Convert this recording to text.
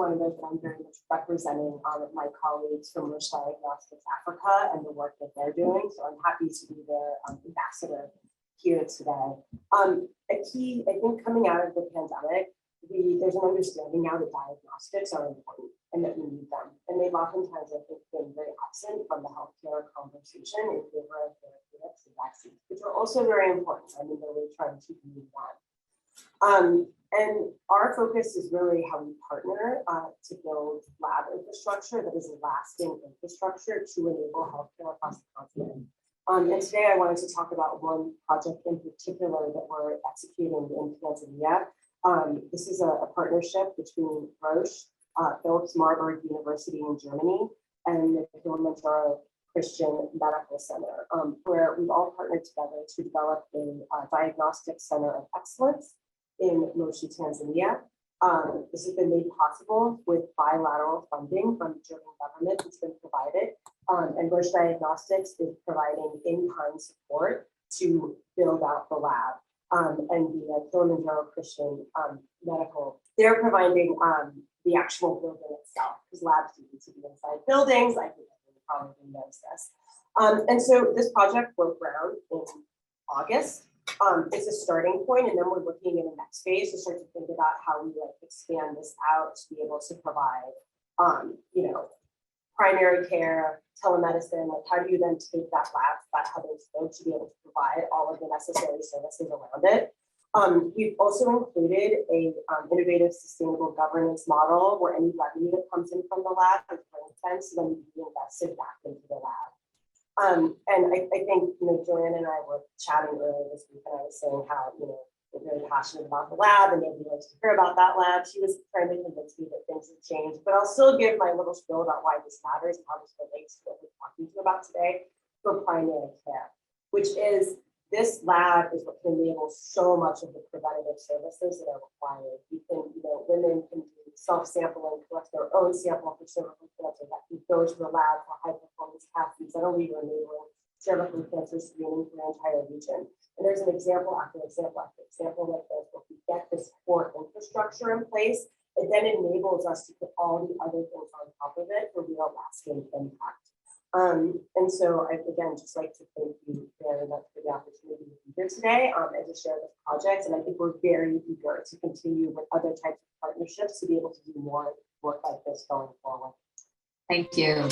want to note that I'm very much representing my colleagues from Roche Diagnostics Africa and the work that they're doing. So I'm happy to be their ambassador here today. A key, I think, coming out of the pandemic, there's an understanding now that diagnostics are important and that we need them. And they've oftentimes, I think, been very absent from the healthcare conversation in favor of therapeutics and vaccines, which are also very important. I mean, they're really trying to move on. And our focus is really how we partner to build lab infrastructure that is a lasting infrastructure to enable healthcare across the continent. And today I wanted to talk about one project in particular that we're executing in Tanzania. This is a partnership between Roche, Philips Marburg University in Germany, and the Kilimanjaro Christian Medical Center, where we've all partnered together to develop a diagnostic center of excellence in Moshi, Tanzania. This has been made possible with bilateral funding from the German government that's been provided. And Roche Diagnostics is providing in-kind support to build out the lab. And the Kilimanjaro Christian Medical, they're providing the actual building itself, because labs need to be inside buildings. I think everyone probably knows this. And so this project broke ground in August. It's a starting point, and then we're looking in the next phase to start to think about how we expand this out to be able to provide, primary care, telemedicine. Like, how do you then take that lab, that hub and spoke, to be able to provide all of the necessary services around it? We've also included a innovative, sustainable governance model where any revenue that comes in from the lab is ring-fenced, so then we invested back into the lab. And I think, Joanna and I were chatting earlier this week, and I was saying how, we're very passionate about the lab and maybe likes to hear about that lab. She was trying to convince me that things have changed, but I'll still give my little spiel about why this matters and how this relates to what we're talking to you about today for primary care, which is this lab is what can enable so much of the preventative services that are required. You can, women can do self-sampling, collect their own sample for cervical cancer, that can go to the lab for high-performance capacities that are enabling cervical cancer screening for the entire region. And there's an example after example after example like this, where we get this core infrastructure in place, it then enables us to put all the other things on top of it for real lasting impact. And so I, again, just like to thank you very much for the opportunity to be here today and to share this project. And I think we're very eager to continue with other types of partnerships to be able to do more work like this going forward. Thank you.